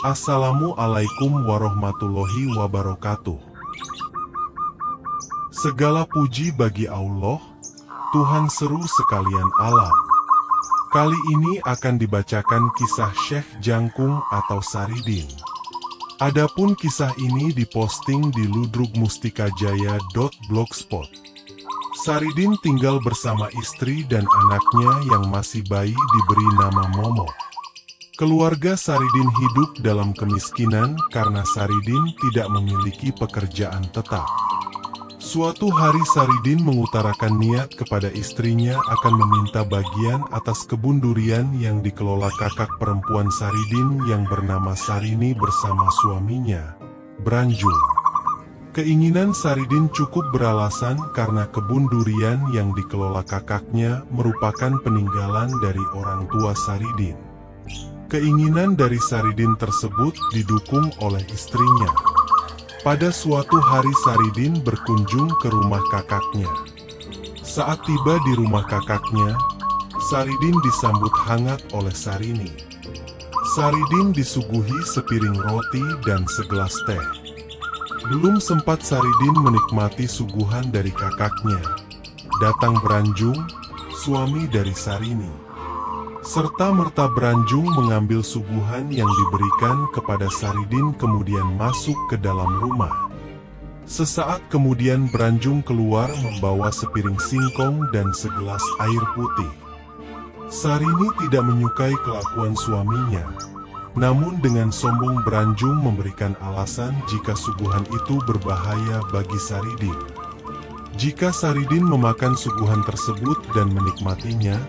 Assalamualaikum warahmatullahi wabarakatuh. Segala puji bagi Allah, Tuhan seru sekalian alam. Kali ini akan dibacakan kisah Syekh Jangkung atau Saridin. Adapun kisah ini diposting di ludrugmustikajaya.blogspot. Saridin tinggal bersama istri dan anaknya yang masih bayi diberi nama Momo. Keluarga Saridin hidup dalam kemiskinan karena Saridin tidak memiliki pekerjaan tetap. Suatu hari Saridin mengutarakan niat kepada istrinya akan meminta bagian atas kebun durian yang dikelola kakak perempuan Saridin yang bernama Sarini bersama suaminya, Branjung. Keinginan Saridin cukup beralasan karena kebun durian yang dikelola kakaknya merupakan peninggalan dari orang tua Saridin. Keinginan dari Saridin tersebut didukung oleh istrinya. Pada suatu hari Saridin berkunjung ke rumah kakaknya. Saat tiba di rumah kakaknya, Saridin disambut hangat oleh Sarini. Saridin disuguhi sepiring roti dan segelas teh. Belum sempat Saridin menikmati suguhan dari kakaknya, datang Branjung, suami dari Sarini. Serta-merta Branjung mengambil suguhan yang diberikan kepada Saridin kemudian masuk ke dalam rumah. Sesaat kemudian Branjung keluar membawa sepiring singkong dan segelas air putih. Sarini tidak menyukai kelakuan suaminya, namun dengan sombong Branjung memberikan alasan jika suguhan itu berbahaya bagi Saridin. Jika Saridin memakan suguhan tersebut dan menikmatinya,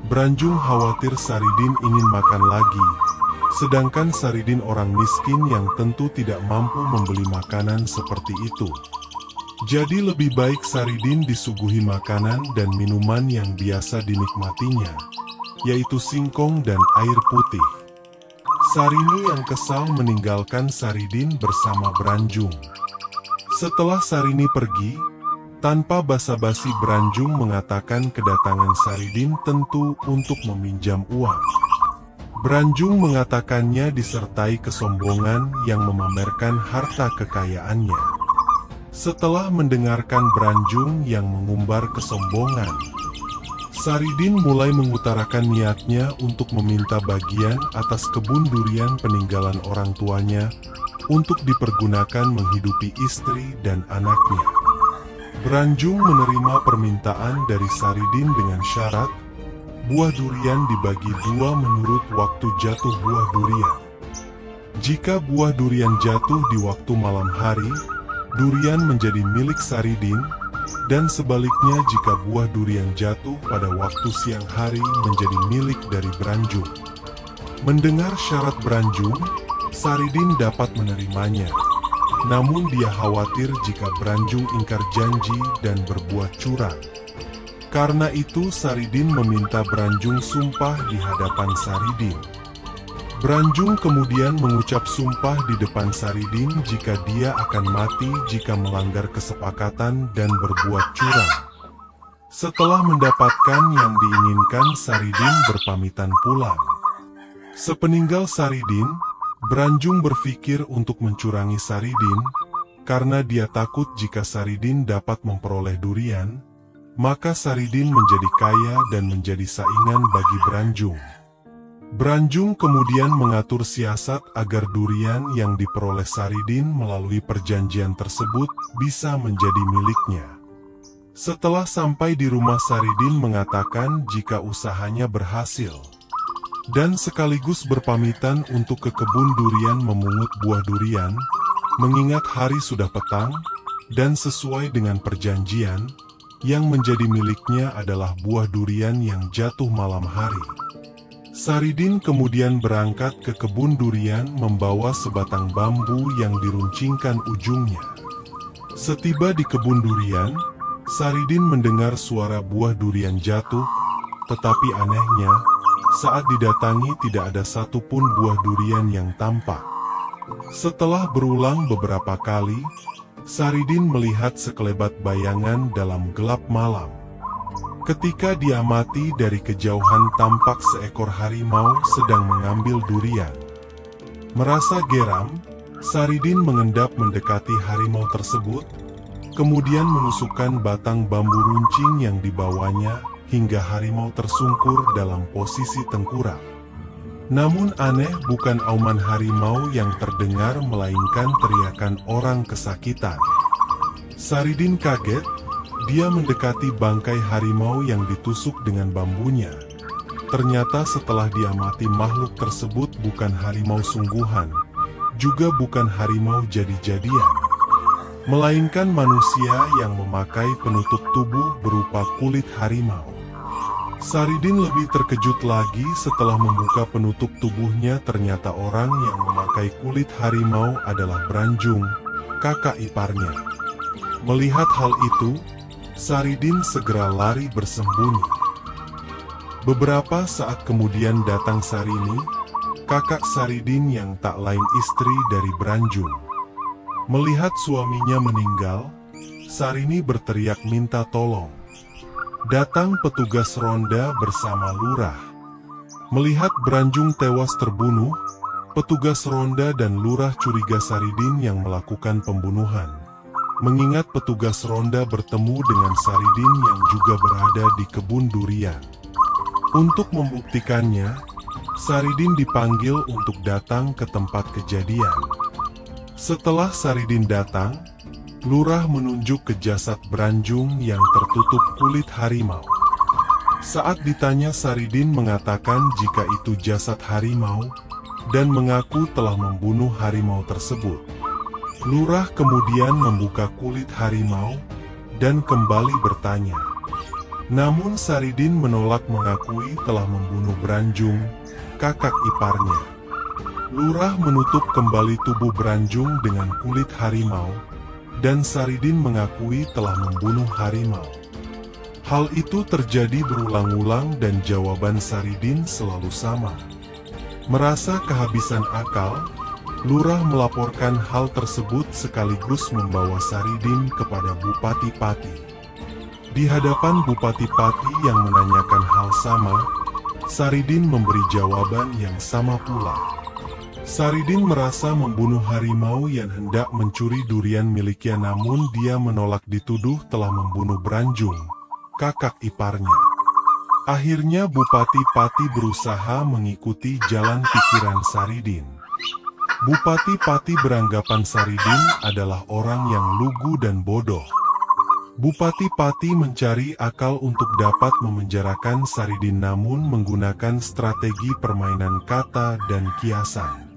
Branjung khawatir Saridin ingin makan lagi, sedangkan Saridin orang miskin yang tentu tidak mampu membeli makanan seperti itu. Jadi lebih baik Saridin disuguhi makanan dan minuman yang biasa dinikmatinya, yaitu singkong dan air putih. Sarini yang kesal meninggalkan Saridin bersama Branjung. Setelah Sarini pergi, tanpa basa-basi Branjung mengatakan kedatangan Saridin tentu untuk meminjam uang. Branjung mengatakannya disertai kesombongan yang memamerkan harta kekayaannya. Setelah mendengarkan Branjung yang mengumbar kesombongan, Saridin mulai mengutarakan niatnya untuk meminta bagian atas kebun durian peninggalan orang tuanya untuk dipergunakan menghidupi istri dan anaknya. Branjung menerima permintaan dari Saridin dengan syarat, buah durian dibagi dua menurut waktu jatuh buah durian. Jika buah durian jatuh di waktu malam hari, durian menjadi milik Saridin, dan sebaliknya jika buah durian jatuh pada waktu siang hari menjadi milik dari Branjung. Mendengar syarat Branjung, Saridin dapat menerimanya. Namun dia khawatir jika Branjung ingkar janji dan berbuat curang. Karena itu Saridin meminta Branjung sumpah di hadapan Saridin. Branjung kemudian mengucap sumpah di depan Saridin jika dia akan mati jika melanggar kesepakatan dan berbuat curang. Setelah mendapatkan yang diinginkan, Saridin berpamitan pulang. Sepeninggal Saridin, Branjung berpikir untuk mencurangi Saridin, karena dia takut jika Saridin dapat memperoleh durian, maka Saridin menjadi kaya dan menjadi saingan bagi Branjung. Branjung kemudian mengatur siasat agar durian yang diperoleh Saridin melalui perjanjian tersebut bisa menjadi miliknya. Setelah sampai di rumah, Saridin mengatakan jika usahanya berhasil, dan sekaligus berpamitan untuk ke kebun durian memungut buah durian, mengingat hari sudah petang, dan sesuai dengan perjanjian, yang menjadi miliknya adalah buah durian yang jatuh malam hari. Saridin kemudian berangkat ke kebun durian membawa sebatang bambu yang diruncingkan ujungnya. Setiba di kebun durian, Saridin mendengar suara buah durian jatuh, tetapi anehnya, saat didatangi tidak ada satupun buah durian yang tampak. Setelah berulang beberapa kali, Saridin melihat sekelebat bayangan dalam gelap malam. Ketika diamati dari kejauhan tampak seekor harimau sedang mengambil durian. Merasa geram, Saridin mengendap mendekati harimau tersebut, kemudian menusukkan batang bambu runcing yang dibawanya hingga harimau tersungkur dalam posisi tengkurap. Namun aneh, bukan auman harimau yang terdengar melainkan teriakan orang kesakitan. Saridin kaget, dia mendekati bangkai harimau yang ditusuk dengan bambunya. Ternyata setelah diamati makhluk tersebut bukan harimau sungguhan, juga bukan harimau jadi-jadian, melainkan manusia yang memakai penutup tubuh berupa kulit harimau. Saridin lebih terkejut lagi setelah membuka penutup tubuhnya. Ternyata orang yang memakai kulit harimau adalah Branjung, kakak iparnya. Melihat hal itu, Saridin segera lari bersembunyi. Beberapa saat kemudian datang Sarini, kakak Saridin yang tak lain istri dari Branjung. Melihat suaminya meninggal, Sarini berteriak minta tolong. Datang petugas ronda bersama lurah. Melihat Branjung tewas terbunuh, petugas ronda dan lurah curiga Saridin yang melakukan pembunuhan. Mengingat petugas ronda bertemu dengan Saridin yang juga berada di kebun durian. Untuk membuktikannya, Saridin dipanggil untuk datang ke tempat kejadian. Setelah Saridin datang, lurah menunjuk ke jasad Branjung yang tertutup kulit harimau. Saat ditanya, Saridin mengatakan jika itu jasad harimau dan mengaku telah membunuh harimau tersebut. Lurah kemudian membuka kulit harimau dan kembali bertanya. Namun Saridin menolak mengakui telah membunuh Branjung, kakak iparnya. Lurah menutup kembali tubuh Branjung dengan kulit harimau, dan Saridin mengakui telah membunuh harimau. Hal itu terjadi berulang-ulang dan jawaban Saridin selalu sama. Merasa kehabisan akal, lurah melaporkan hal tersebut sekaligus membawa Saridin kepada Bupati Pati. Di hadapan Bupati Pati yang menanyakan hal sama, Saridin memberi jawaban yang sama pula. Saridin merasa membunuh harimau yang hendak mencuri durian miliknya, namun dia menolak dituduh telah membunuh Branjung, kakak iparnya. Akhirnya Bupati Pati berusaha mengikuti jalan pikiran Saridin. Bupati Pati beranggapan Saridin adalah orang yang lugu dan bodoh. Bupati Pati mencari akal untuk dapat memenjarakan Saridin, namun menggunakan strategi permainan kata dan kiasan.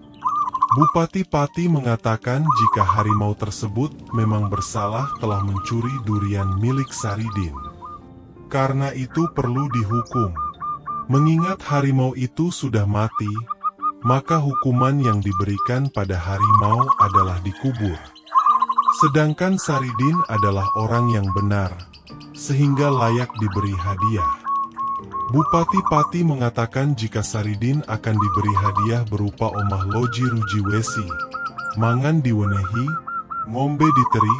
Bupati Pati mengatakan jika harimau tersebut memang bersalah telah mencuri durian milik Saridin. Karena itu perlu dihukum. Mengingat harimau itu sudah mati, maka hukuman yang diberikan pada harimau adalah dikubur. Sedangkan Saridin adalah orang yang benar, sehingga layak diberi hadiah. Bupati Pati mengatakan jika Saridin akan diberi hadiah berupa omah loji ruji wesi, mangan diwenehi, ngombe diteri,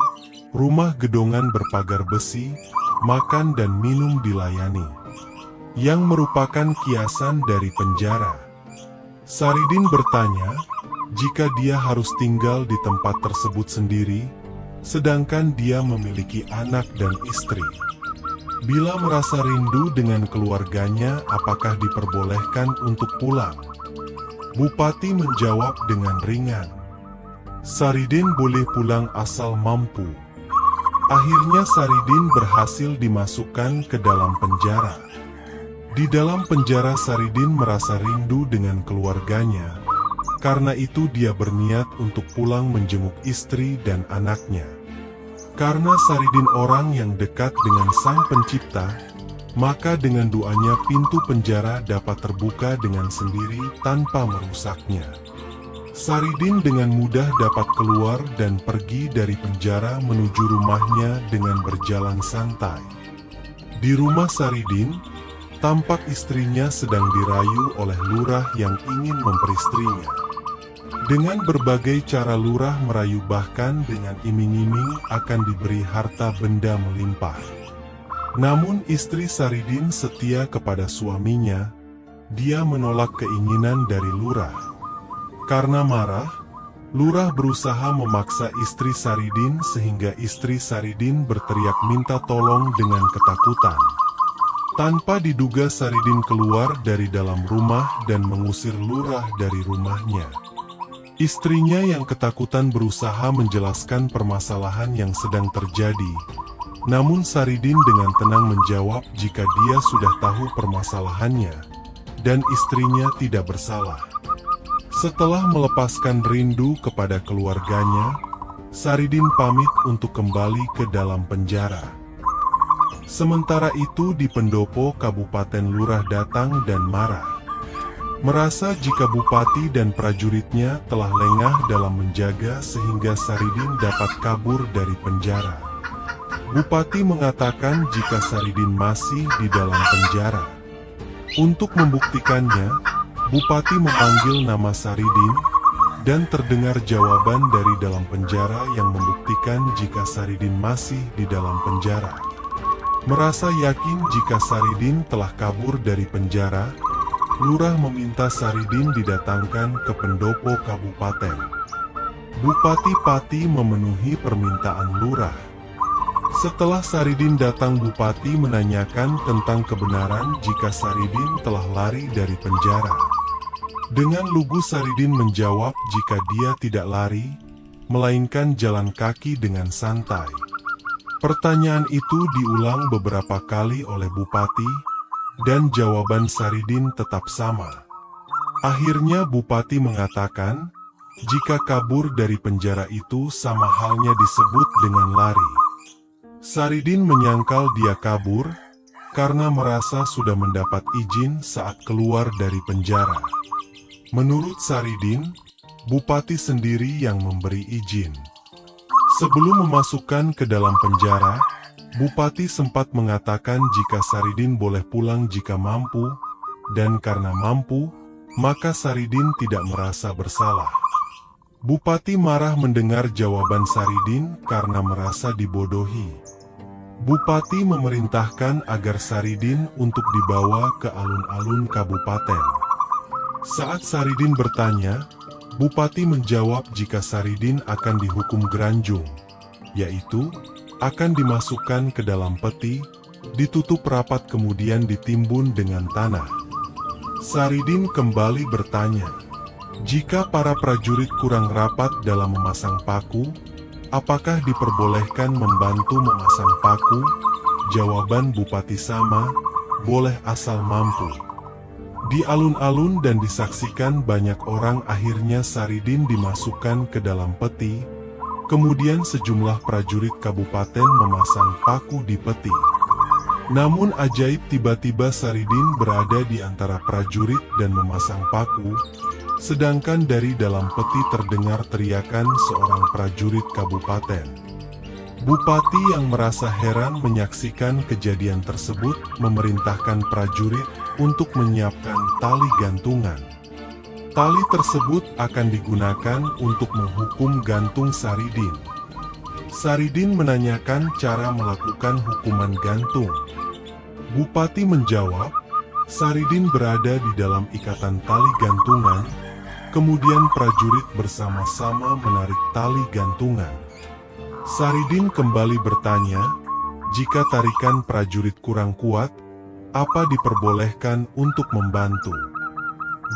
rumah gedongan berpagar besi, makan dan minum dilayani, yang merupakan kiasan dari penjara. Saridin bertanya, jika dia harus tinggal di tempat tersebut sendiri, sedangkan dia memiliki anak dan istri. Bila merasa rindu dengan keluarganya, apakah diperbolehkan untuk pulang? Bupati menjawab dengan ringan, Saridin boleh pulang asal mampu. Akhirnya Saridin berhasil dimasukkan ke dalam penjara. Di dalam penjara Saridin merasa rindu dengan keluarganya. Karena itu dia berniat untuk pulang menjenguk istri dan anaknya. Karena Saridin orang yang dekat dengan Sang Pencipta, maka dengan doanya pintu penjara dapat terbuka dengan sendiri tanpa merusaknya. Saridin dengan mudah dapat keluar dan pergi dari penjara menuju rumahnya dengan berjalan santai. Di rumah Saridin, tampak istrinya sedang dirayu oleh lurah yang ingin memperistrinya. Dengan berbagai cara lurah merayu, bahkan dengan iming-iming akan diberi harta benda melimpah. Namun istri Saridin setia kepada suaminya. Dia menolak keinginan dari lurah. Karena marah, lurah berusaha memaksa istri Saridin sehingga istri Saridin berteriak minta tolong dengan ketakutan. Tanpa diduga Saridin keluar dari dalam rumah dan mengusir lurah dari rumahnya. Istrinya yang ketakutan berusaha menjelaskan permasalahan yang sedang terjadi. Namun Saridin dengan tenang menjawab jika dia sudah tahu permasalahannya, dan istrinya tidak bersalah. Setelah melepaskan rindu kepada keluarganya, Saridin pamit untuk kembali ke dalam penjara. Sementara itu di pendopo Kabupaten Lurah datang dan marah. Merasa jika bupati dan prajuritnya telah lengah dalam menjaga sehingga Saridin dapat kabur dari penjara. Bupati mengatakan jika Saridin masih di dalam penjara. Untuk membuktikannya, Bupati memanggil nama Saridin, dan terdengar jawaban dari dalam penjara yang membuktikan jika Saridin masih di dalam penjara. Merasa yakin jika Saridin telah kabur dari penjara, lurah meminta Saridin didatangkan ke pendopo kabupaten. Bupati Pati memenuhi permintaan lurah. Setelah Saridin datang, Bupati menanyakan tentang kebenaran jika Saridin telah lari dari penjara. Dengan lugu Saridin menjawab jika dia tidak lari, melainkan jalan kaki dengan santai. Pertanyaan itu diulang beberapa kali oleh Bupati, dan jawaban Saridin tetap sama. Akhirnya Bupati mengatakan, jika kabur dari penjara itu sama halnya disebut dengan lari. Saridin menyangkal dia kabur, karena merasa sudah mendapat izin saat keluar dari penjara. Menurut Saridin, Bupati sendiri yang memberi izin. Sebelum memasukkan ke dalam penjara, Bupati sempat mengatakan jika Saridin boleh pulang jika mampu, dan karena mampu, maka Saridin tidak merasa bersalah. Bupati marah mendengar jawaban Saridin karena merasa dibodohi. Bupati memerintahkan agar Saridin untuk dibawa ke alun-alun kabupaten. Saat Saridin bertanya, Bupati menjawab jika Saridin akan dihukum Granjung, yaitu akan dimasukkan ke dalam peti, ditutup rapat kemudian ditimbun dengan tanah. Saridin kembali bertanya, jika para prajurit kurang rapat dalam memasang paku, apakah diperbolehkan membantu memasang paku? Jawaban Bupati sama, boleh asal mampu. Di alun-alun dan disaksikan banyak orang, akhirnya Saridin dimasukkan ke dalam peti, kemudian sejumlah prajurit kabupaten memasang paku di peti. Namun ajaib, tiba-tiba Saridin berada di antara prajurit dan memasang paku, sedangkan dari dalam peti terdengar teriakan seorang prajurit kabupaten. Bupati yang merasa heran menyaksikan kejadian tersebut memerintahkan prajurit untuk menyiapkan tali gantungan. Tali tersebut akan digunakan untuk menghukum gantung Saridin. Saridin menanyakan cara melakukan hukuman gantung. Bupati menjawab, Saridin berada di dalam ikatan tali gantungan, kemudian prajurit bersama-sama menarik tali gantungan. Saridin kembali bertanya, jika tarikan prajurit kurang kuat, apa diperbolehkan untuk membantu?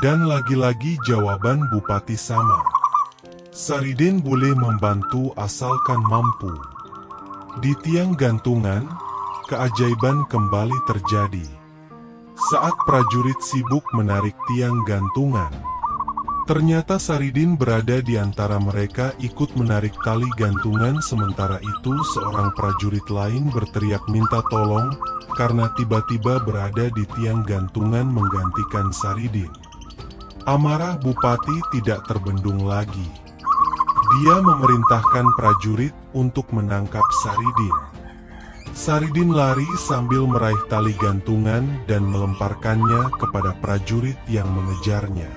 Dan lagi-lagi jawaban Bupati sama. Saridin boleh membantu asalkan mampu. Di tiang gantungan, keajaiban kembali terjadi. Saat prajurit sibuk menarik tiang gantungan, ternyata Saridin berada di antara mereka ikut menarik tali gantungan. Sementara itu seorang prajurit lain berteriak minta tolong, karena tiba-tiba berada di tiang gantungan menggantikan Saridin. Amarah Bupati tidak terbendung lagi. Dia memerintahkan prajurit untuk menangkap Saridin. Saridin lari sambil meraih tali gantungan dan melemparkannya kepada prajurit yang mengejarnya.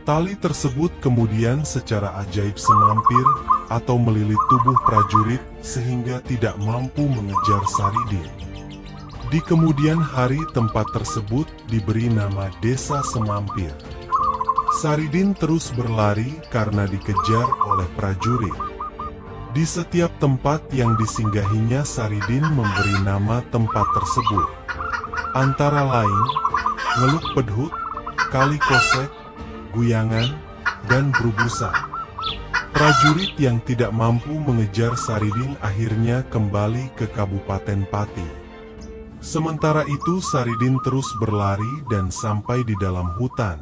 Tali tersebut kemudian secara ajaib semampir atau melilit tubuh prajurit sehingga tidak mampu mengejar Saridin. Di kemudian hari tempat tersebut diberi nama Desa Semampir. Saridin terus berlari karena dikejar oleh prajurit. Di setiap tempat yang disinggahinya Saridin memberi nama tempat tersebut. Antara lain, Ngeluk Pedhut, Kali Kosek, Guyangan, dan Brubusa. Prajurit yang tidak mampu mengejar Saridin akhirnya kembali ke Kabupaten Pati. Sementara itu Saridin terus berlari dan sampai di dalam hutan.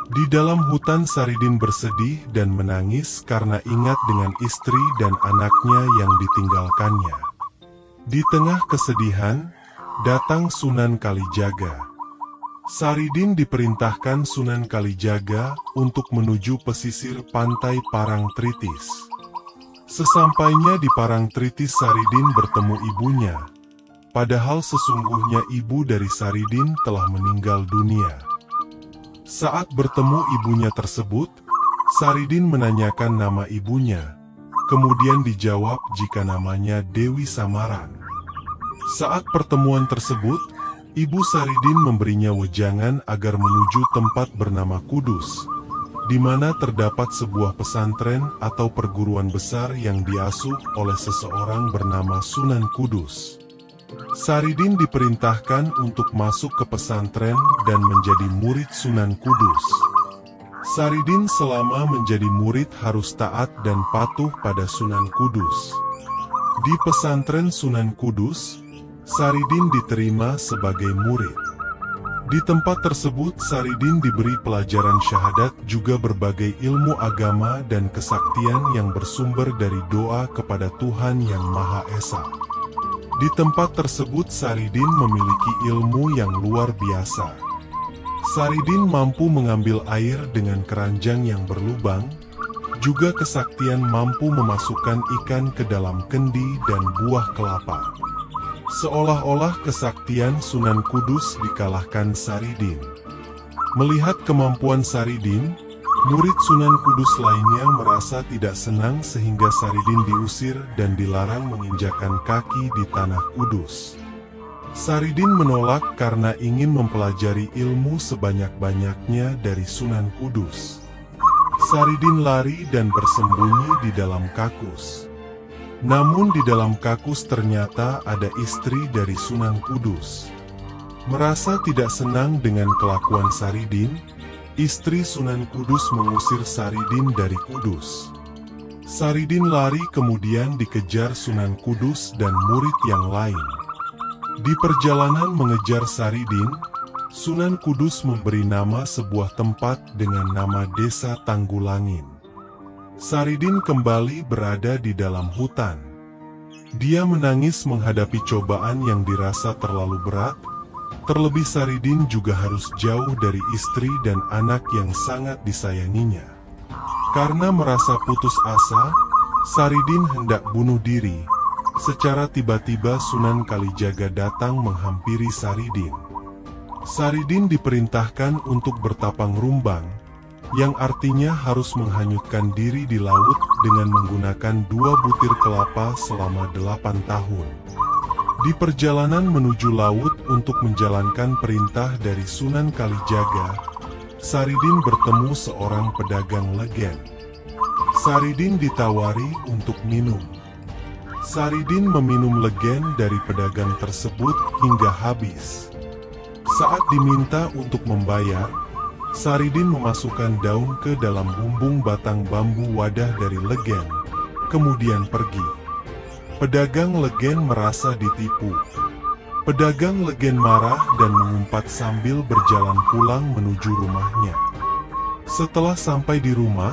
Di dalam hutan Saridin bersedih dan menangis karena ingat dengan istri dan anaknya yang ditinggalkannya. Di tengah kesedihan, datang Sunan Kalijaga. Saridin diperintahkan Sunan Kalijaga untuk menuju pesisir pantai Parangtritis. Sesampainya di Parangtritis Saridin bertemu ibunya. Padahal sesungguhnya ibu dari Saridin telah meninggal dunia. Saat bertemu ibunya tersebut, Saridin menanyakan nama ibunya, kemudian dijawab jika namanya Dewi Samaran. Saat pertemuan tersebut, ibu Saridin memberinya wejangan agar menuju tempat bernama Kudus, di mana terdapat sebuah pesantren atau perguruan besar yang diasuh oleh seseorang bernama Sunan Kudus. Saridin diperintahkan untuk masuk ke pesantren dan menjadi murid Sunan Kudus. Saridin selama menjadi murid harus taat dan patuh pada Sunan Kudus. Di pesantren Sunan Kudus, Saridin diterima sebagai murid. Di tempat tersebut Saridin diberi pelajaran syahadat juga berbagai ilmu agama dan kesaktian yang bersumber dari doa kepada Tuhan Yang Maha Esa. Di tempat tersebut Saridin memiliki ilmu yang luar biasa. Saridin mampu mengambil air dengan keranjang yang berlubang, juga kesaktian mampu memasukkan ikan ke dalam kendi dan buah kelapa. Seolah-olah kesaktian Sunan Kudus dikalahkan Saridin. Melihat kemampuan Saridin, murid Sunan Kudus lainnya merasa tidak senang sehingga Saridin diusir dan dilarang menginjakkan kaki di tanah Kudus. Saridin menolak karena ingin mempelajari ilmu sebanyak-banyaknya dari Sunan Kudus. Saridin lari dan bersembunyi di dalam kakus. Namun di dalam kakus ternyata ada istri dari Sunan Kudus. Merasa tidak senang dengan kelakuan Saridin, istri Sunan Kudus mengusir Saridin dari Kudus. Saridin lari kemudian dikejar Sunan Kudus dan murid yang lain. Di perjalanan mengejar Saridin, Sunan Kudus memberi nama sebuah tempat dengan nama Desa Tanggulangin. Saridin kembali berada di dalam hutan. Dia menangis menghadapi cobaan yang dirasa terlalu berat. Terlebih Saridin juga harus jauh dari istri dan anak yang sangat disayanginya. Karena merasa putus asa, Saridin hendak bunuh diri. Secara tiba-tiba Sunan Kalijaga datang menghampiri Saridin. Saridin diperintahkan untuk bertapang rumbang, yang artinya harus menghanyutkan diri di laut dengan menggunakan 2 butir kelapa selama 8 tahun. Di perjalanan menuju laut untuk menjalankan perintah dari Sunan Kalijaga, Saridin bertemu seorang pedagang legen. Saridin ditawari untuk minum. Saridin meminum legen dari pedagang tersebut hingga habis. Saat diminta untuk membayar, Saridin memasukkan daun ke dalam bumbung batang bambu wadah dari legen, kemudian pergi. Pedagang legen merasa ditipu. Pedagang legen marah dan mengumpat sambil berjalan pulang menuju rumahnya. Setelah sampai di rumah,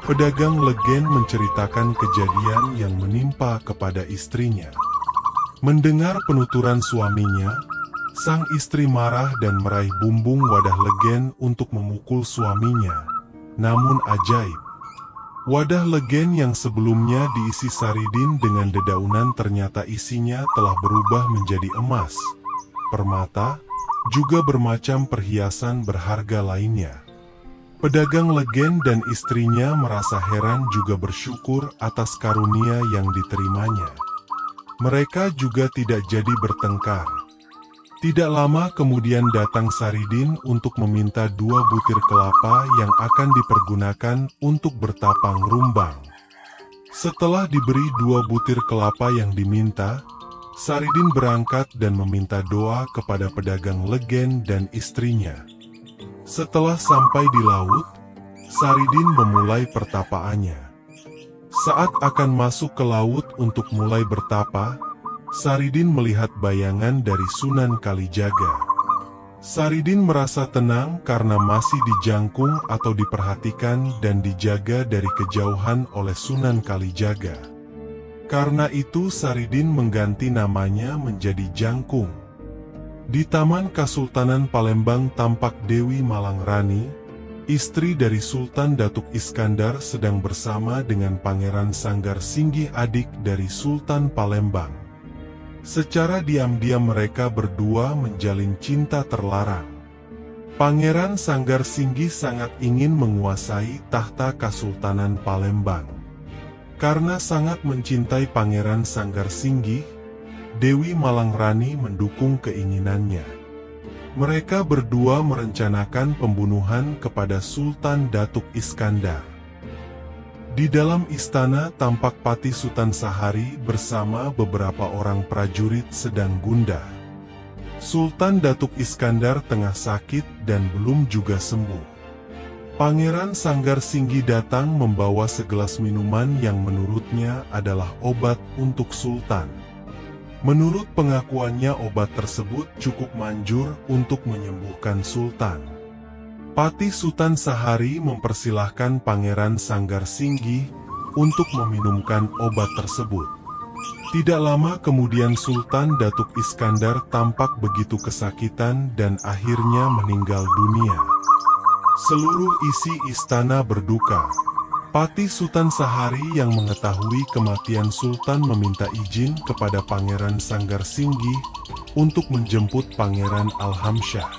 pedagang legen menceritakan kejadian yang menimpa kepada istrinya. Mendengar penuturan suaminya, sang istri marah dan meraih bumbung wadah legen untuk memukul suaminya. Namun ajaib, wadah legen yang sebelumnya diisi Saridin dengan dedaunan ternyata isinya telah berubah menjadi emas, permata, juga bermacam perhiasan berharga lainnya. Pedagang legen dan istrinya merasa heran juga bersyukur atas karunia yang diterimanya. Mereka juga tidak jadi bertengkar. Tidak lama kemudian datang Saridin untuk meminta 2 butir kelapa yang akan dipergunakan untuk bertapang rumbang. Setelah diberi 2 butir kelapa yang diminta, Saridin berangkat dan meminta doa kepada pedagang legen dan istrinya. Setelah sampai di laut, Saridin memulai pertapaannya. Saat akan masuk ke laut untuk mulai bertapa, Saridin melihat bayangan dari Sunan Kalijaga. Saridin merasa tenang karena masih dijangkung atau diperhatikan dan dijaga dari kejauhan oleh Sunan Kalijaga. Karena itu Saridin mengganti namanya menjadi Jangkung. Di Taman Kasultanan Palembang tampak Dewi Malangrani, istri dari Sultan Datuk Iskandar sedang bersama dengan Pangeran Sanggar Singgih adik dari Sultan Palembang. Secara diam-diam mereka berdua menjalin cinta terlarang. Pangeran Sanggar Singgih sangat ingin menguasai tahta Kasultanan Palembang. Karena sangat mencintai Pangeran Sanggar Singgih, Dewi Malangrani mendukung keinginannya. Mereka berdua merencanakan pembunuhan kepada Sultan Datuk Iskandar. Di dalam istana tampak Pati Sutan Sahari bersama beberapa orang prajurit sedang gundah. Sultan Datuk Iskandar tengah sakit dan belum juga sembuh. Pangeran Sanggar Singgih datang membawa segelas minuman yang menurutnya adalah obat untuk Sultan. Menurut pengakuannya obat tersebut cukup manjur untuk menyembuhkan Sultan. Pati Sutan Sahari mempersilahkan Pangeran Sanggar Singgih untuk meminumkan obat tersebut. Tidak lama kemudian Sultan Datuk Iskandar tampak begitu kesakitan dan akhirnya meninggal dunia. Seluruh isi istana berduka. Pati Sutan Sahari yang mengetahui kematian Sultan meminta izin kepada Pangeran Sanggar Singgih untuk menjemput Pangeran Alhamsyah,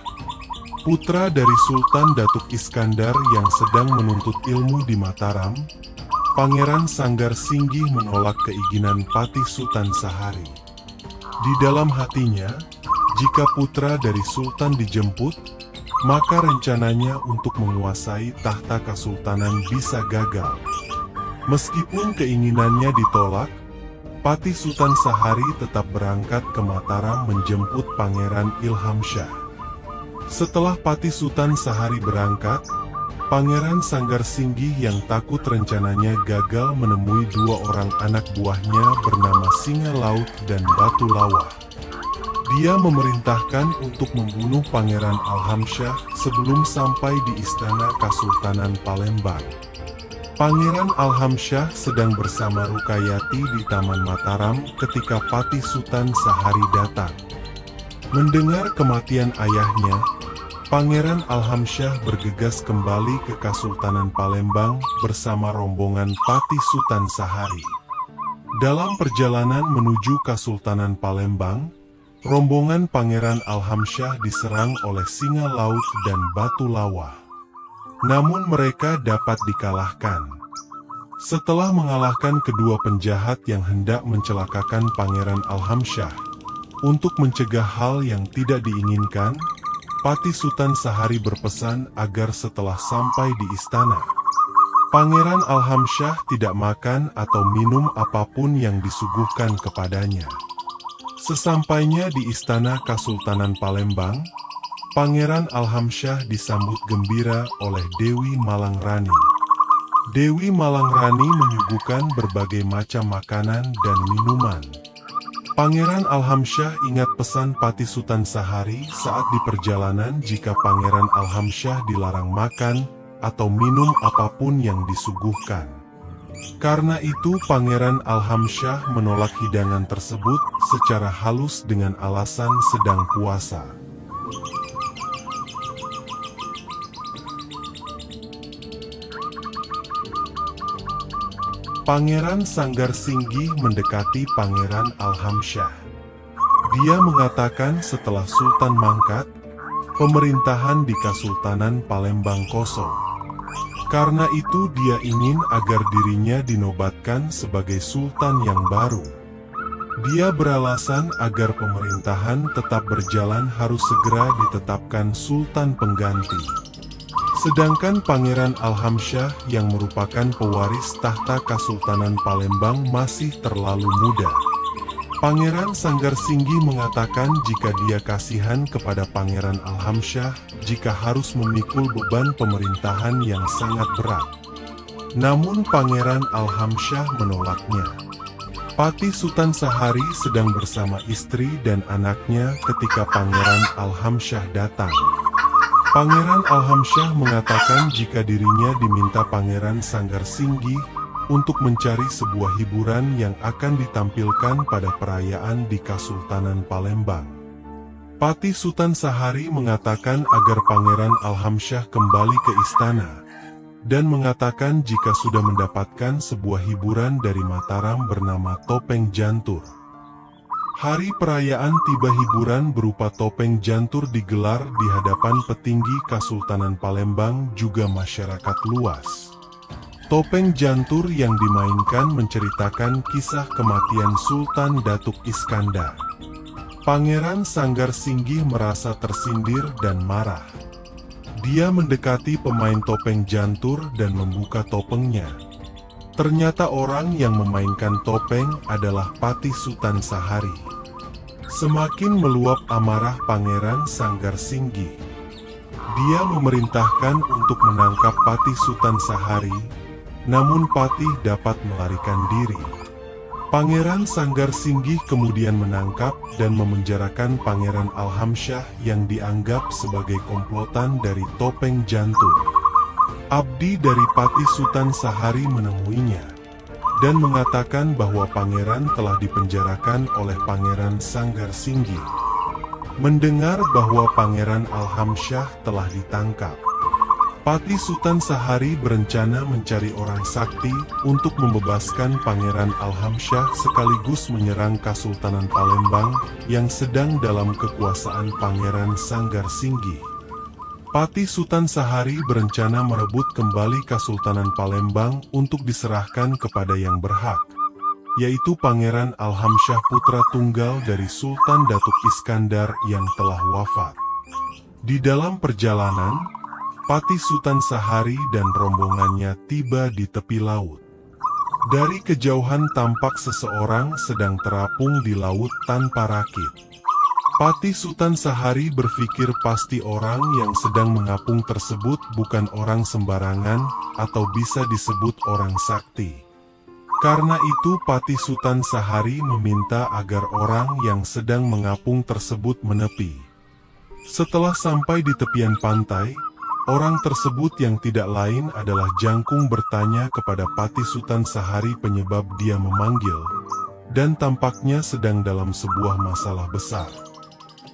putra dari Sultan Datuk Iskandar yang sedang menuntut ilmu di Mataram. Pangeran Sanggar Singgih menolak keinginan Pati Sutan Sahari. Di dalam hatinya, jika putra dari Sultan dijemput, maka rencananya untuk menguasai tahta Kasultanan bisa gagal. Meskipun keinginannya ditolak, Pati Sutan Sahari tetap berangkat ke Mataram menjemput Pangeran Ilhamsyah. Setelah Pati Sutan Sahari berangkat, Pangeran Sanggar Singgih yang takut rencananya gagal menemui 2 orang anak buahnya bernama Singa Laut dan Batu Lawah. Dia memerintahkan untuk membunuh Pangeran Alhamsyah sebelum sampai di Istana Kasultanan Palembang. Pangeran Alhamsyah sedang bersama Rukayati di Taman Mataram ketika Pati Sutan Sahari datang. Mendengar kematian ayahnya, Pangeran Alhamsyah bergegas kembali ke Kasultanan Palembang bersama rombongan Pati Sutan Sahari. Dalam perjalanan menuju Kasultanan Palembang, rombongan Pangeran Alhamsyah diserang oleh Singa Laut dan Batu Lawah. Namun mereka dapat dikalahkan. Setelah mengalahkan kedua penjahat yang hendak mencelakakan Pangeran Alhamsyah, untuk mencegah hal yang tidak diinginkan, Pati Sutan Sahari berpesan agar setelah sampai di istana, Pangeran Alhamsyah tidak makan atau minum apapun yang disuguhkan kepadanya. Sesampainya di Istana Kasultanan Palembang, Pangeran Alhamsyah disambut gembira oleh Dewi Malangrani. Dewi Malangrani menyuguhkan berbagai macam makanan dan minuman. Pangeran Alhamsyah ingat pesan Pati Sutan Sahari saat di perjalanan jika Pangeran Alhamsyah dilarang makan atau minum apapun yang disuguhkan. Karena itu Pangeran Alhamsyah menolak hidangan tersebut secara halus dengan alasan sedang puasa. Pangeran Sanggar Singgih mendekati Pangeran Alhamsyah. Dia mengatakan setelah Sultan mangkat, pemerintahan di Kasultanan Palembang kosong. Karena itu dia ingin agar dirinya dinobatkan sebagai Sultan yang baru. Dia beralasan agar pemerintahan tetap berjalan harus segera ditetapkan sultan pengganti. Sedangkan Pangeran Alhamsyah yang merupakan pewaris tahta Kesultanan Palembang masih terlalu muda. Pangeran Sanggar Singgi mengatakan jika dia kasihan kepada Pangeran Alhamsyah jika harus memikul beban pemerintahan yang sangat berat. Namun Pangeran Alhamsyah menolaknya. Patih Sultan Sahari sedang bersama istri dan anaknya ketika Pangeran Alhamsyah datang. Pangeran Alhamsyah mengatakan jika dirinya diminta Pangeran Sanggar Singgi untuk mencari sebuah hiburan yang akan ditampilkan pada perayaan di Kesultanan Palembang. Patih Sultan Sahari mengatakan agar Pangeran Alhamsyah kembali ke istana dan mengatakan jika sudah mendapatkan sebuah hiburan dari Mataram bernama Topeng Jantur. Hari perayaan tiba, hiburan berupa Topeng Jantur digelar di hadapan petinggi Kesultanan Palembang juga masyarakat luas. Topeng Jantur yang dimainkan menceritakan kisah kematian Sultan Datuk Iskandar. Pangeran Sanggar Singgi merasa tersindir dan marah. Dia mendekati pemain topeng jantur dan membuka topengnya. Ternyata orang yang memainkan topeng adalah Patih Sultan Sahari. Semakin meluap amarah Pangeran Sanggar Singgi. Dia memerintahkan untuk menangkap Patih Sultan Sahari, namun Patih dapat melarikan diri. Pangeran Sanggar Singgi kemudian menangkap dan memenjarakan Pangeran Alhamsyah yang dianggap sebagai komplotan dari Topeng Jantur. Abdi dari Patih Sultan Sahari menemuinya dan mengatakan bahwa pangeran telah dipenjarakan oleh Pangeran Sanggar Singgi. Mendengar bahwa Pangeran Alhamsyah telah ditangkap, Patih Sultan Sahari berencana mencari orang sakti untuk membebaskan Pangeran Alhamsyah sekaligus menyerang Kesultanan Palembang yang sedang dalam kekuasaan Pangeran Sanggar Singgi. Patih Sultan Sahari berencana merebut kembali Kesultanan Palembang untuk diserahkan kepada yang berhak, yaitu Pangeran Alhamsyah putra tunggal dari Sultan Datuk Iskandar yang telah wafat. Di dalam perjalanan, Patih Sultan Sahari dan rombongannya tiba di tepi laut. Dari kejauhan tampak seseorang sedang terapung di laut tanpa rakit. Patih Sultan Sahari berpikir pasti orang yang sedang mengapung tersebut bukan orang sembarangan atau bisa disebut orang sakti. Karena itu Patih Sultan Sahari meminta agar orang yang sedang mengapung tersebut menepi. Setelah sampai di tepian pantai, orang tersebut yang tidak lain adalah Jangkung bertanya kepada Patih Sultan Sahari penyebab dia memanggil, dan tampaknya sedang dalam sebuah masalah besar.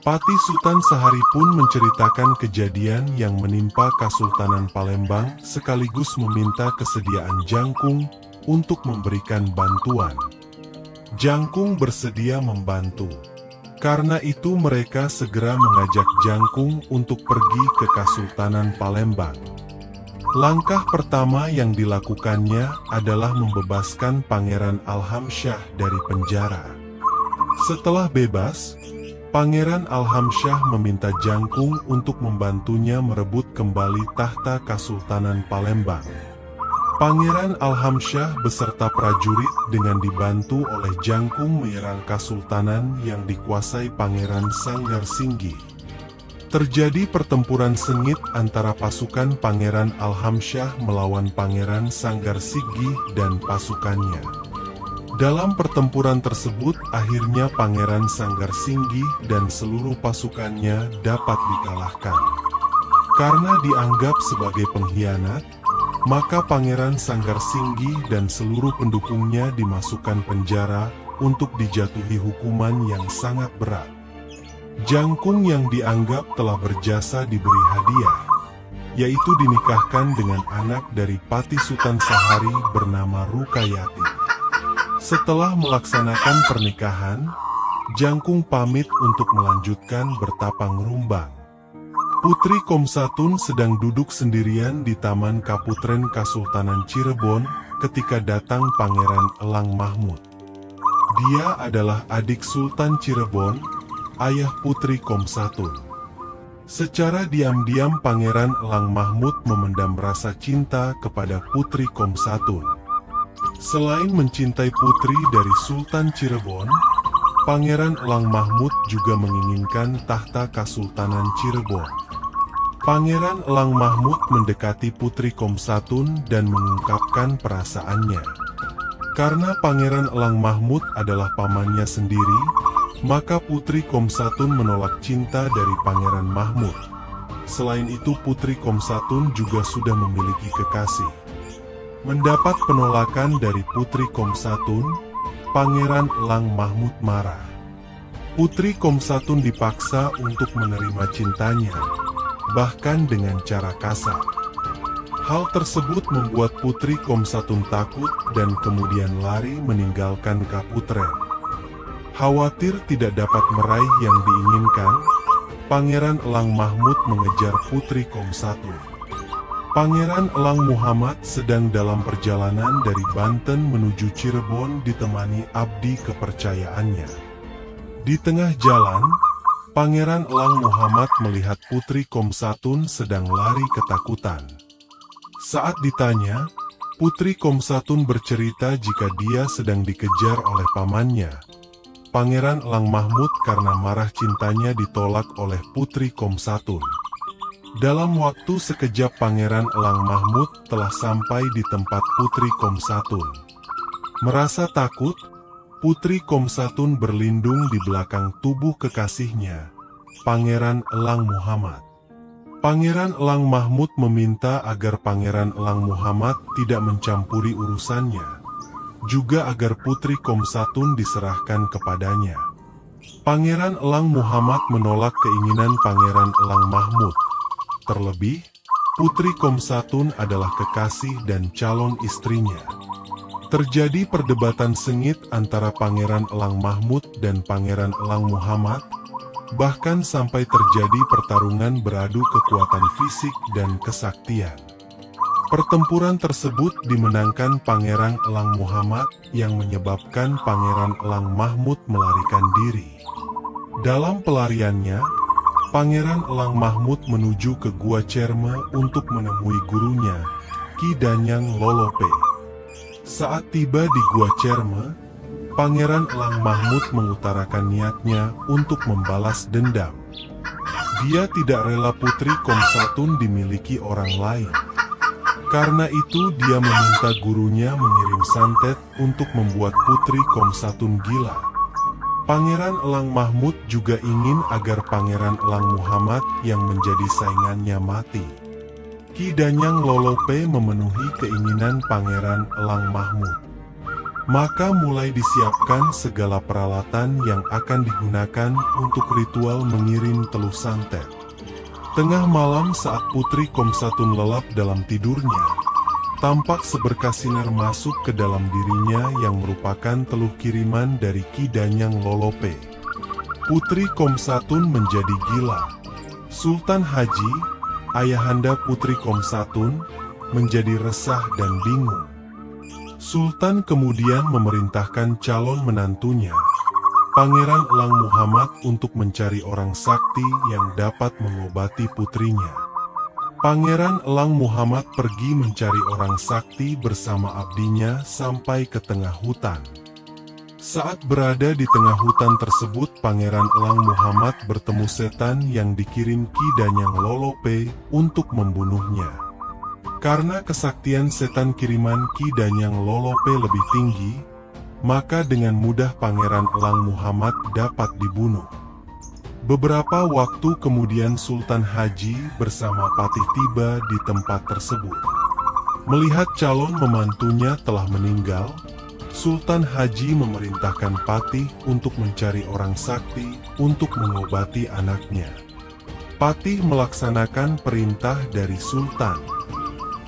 Patih Sultan Sahari pun menceritakan kejadian yang menimpa Kesultanan Palembang sekaligus meminta kesediaan Jangkung untuk memberikan bantuan. Jangkung bersedia membantu. Karena itu mereka segera mengajak Jangkung untuk pergi ke Kesultanan Palembang. Langkah pertama yang dilakukannya adalah membebaskan Pangeran Alhamsyah dari penjara. Setelah bebas, Pangeran Alhamsyah meminta Jangkung untuk membantunya merebut kembali tahta Kesultanan Palembang. Pangeran Alhamsyah beserta prajurit dengan dibantu oleh Jangkung menyerang Kesultanan yang dikuasai Pangeran Sanggar Singgi. Terjadi pertempuran sengit antara pasukan Pangeran Alhamsyah melawan Pangeran Sanggar Singgi dan pasukannya. Dalam pertempuran tersebut akhirnya Pangeran Sanggar Singgi dan seluruh pasukannya dapat dikalahkan. Karena dianggap sebagai pengkhianat, maka Pangeran Sanggar Singgi dan seluruh pendukungnya dimasukkan penjara untuk dijatuhi hukuman yang sangat berat. Jangkung yang dianggap telah berjasa diberi hadiah, yaitu dinikahkan dengan anak dari Patih Sultan Sahari bernama Rukayati. Setelah melaksanakan pernikahan, Jangkung pamit untuk melanjutkan bertapang rumbang. Putri Komsatun sedang duduk sendirian di Taman Kaputren Kesultanan Cirebon ketika datang Pangeran Elang Mahmud. Dia adalah adik Sultan Cirebon, ayah Putri Komsatun. Secara diam-diam Pangeran Elang Mahmud memendam rasa cinta kepada Putri Komsatun. Selain mencintai putri dari Sultan Cirebon, Pangeran Elang Mahmud juga menginginkan tahta Kesultanan Cirebon. Pangeran Elang Mahmud mendekati Putri Komsatun dan mengungkapkan perasaannya. Karena Pangeran Elang Mahmud adalah pamannya sendiri, maka Putri Komsatun menolak cinta dari Pangeran Mahmud. Selain itu Putri Komsatun juga sudah memiliki kekasih. Mendapat penolakan dari Putri Komsatun, Pangeran Elang Mahmud marah. Putri Komsatun dipaksa untuk menerima cintanya, bahkan dengan cara kasar. Hal tersebut membuat Putri Komsatun takut dan kemudian lari meninggalkan Kaputren. Khawatir tidak dapat meraih yang diinginkan, Pangeran Elang Mahmud mengejar Putri Komsatun. Pangeran Elang Muhammad sedang dalam perjalanan dari Banten menuju Cirebon ditemani abdi kepercayaannya. Di tengah jalan, Pangeran Elang Muhammad melihat Putri Komsatun sedang lari ketakutan. Saat ditanya, Putri Komsatun bercerita jika dia sedang dikejar oleh pamannya, Pangeran Elang Mahmud, karena marah cintanya ditolak oleh Putri Komsatun. Dalam waktu sekejap Pangeran Elang Mahmud telah sampai di tempat Putri Komsatun. Merasa takut, Putri Komsatun berlindung di belakang tubuh kekasihnya, Pangeran Elang Muhammad. Pangeran Elang Mahmud meminta agar Pangeran Elang Muhammad tidak mencampuri urusannya, juga agar Putri Komsatun diserahkan kepadanya. Pangeran Elang Muhammad menolak keinginan Pangeran Elang Mahmud. Terlebih, Putri Komsatun adalah kekasih dan calon istrinya. Terjadi perdebatan sengit antara Pangeran Elang Mahmud dan Pangeran Elang Muhammad, bahkan sampai terjadi pertarungan beradu kekuatan fisik dan kesaktian. Pertempuran tersebut dimenangkan Pangeran Elang Muhammad yang menyebabkan Pangeran Elang Mahmud melarikan diri. Dalam pelariannya, Pangeran Elang Mahmud menuju ke Gua Cerme untuk menemui gurunya, Ki Danyang Lolope. Saat tiba di Gua Cerme, Pangeran Elang Mahmud mengutarakan niatnya untuk membalas dendam. Dia tidak rela Putri Komsatun dimiliki orang lain. Karena itu dia meminta gurunya mengirim santet untuk membuat Putri Komsatun gila. Pangeran Elang Mahmud juga ingin agar Pangeran Elang Muhammad yang menjadi saingannya mati. Ki Danyang Lolope memenuhi keinginan Pangeran Elang Mahmud. Maka mulai disiapkan segala peralatan yang akan digunakan untuk ritual mengirim teluh santet. Tengah malam saat Putri Komsatun lelap dalam tidurnya, tampak seberkas sinar masuk ke dalam dirinya yang merupakan teluh kiriman dari Ki Danyang Lolope. Putri Komsatun menjadi gila. Sultan Haji, ayahanda Putri Komsatun, menjadi resah dan bingung. Sultan kemudian memerintahkan calon menantunya, Pangeran Elang Muhammad, untuk mencari orang sakti yang dapat mengobati putrinya. Pangeran Elang Muhammad pergi mencari orang sakti bersama abdinya sampai ke tengah hutan. Saat berada di tengah hutan tersebut, Pangeran Elang Muhammad bertemu setan yang dikirim Ki Danyang Lolope untuk membunuhnya. Karena kesaktian setan kiriman Ki Danyang Lolope lebih tinggi, maka dengan mudah Pangeran Elang Muhammad dapat dibunuh. Beberapa waktu kemudian Sultan Haji bersama Patih tiba di tempat tersebut. Melihat calon memantunya telah meninggal, Sultan Haji memerintahkan Patih untuk mencari orang sakti untuk mengobati anaknya. Patih melaksanakan perintah dari Sultan.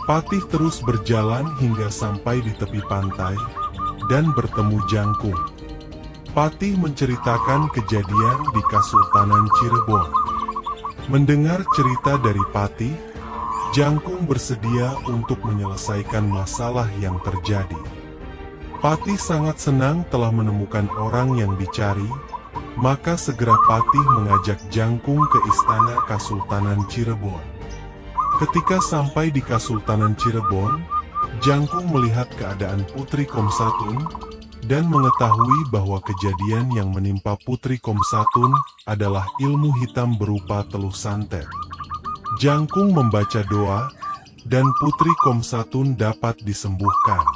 Patih terus berjalan hingga sampai di tepi pantai dan bertemu Jangkung. Patih menceritakan kejadian di Kesultanan Cirebon. Mendengar cerita dari Patih, Jangkung bersedia untuk menyelesaikan masalah yang terjadi. Patih sangat senang telah menemukan orang yang dicari, maka segera Patih mengajak Jangkung ke istana Kasultanan Cirebon. Ketika sampai di Kasultanan Cirebon, Jangkung melihat keadaan Putri Komsatun dan mengetahui bahwa kejadian yang menimpa Putri Komsatun adalah ilmu hitam berupa teluh santet. Jangkung membaca doa, dan Putri Komsatun dapat disembuhkan.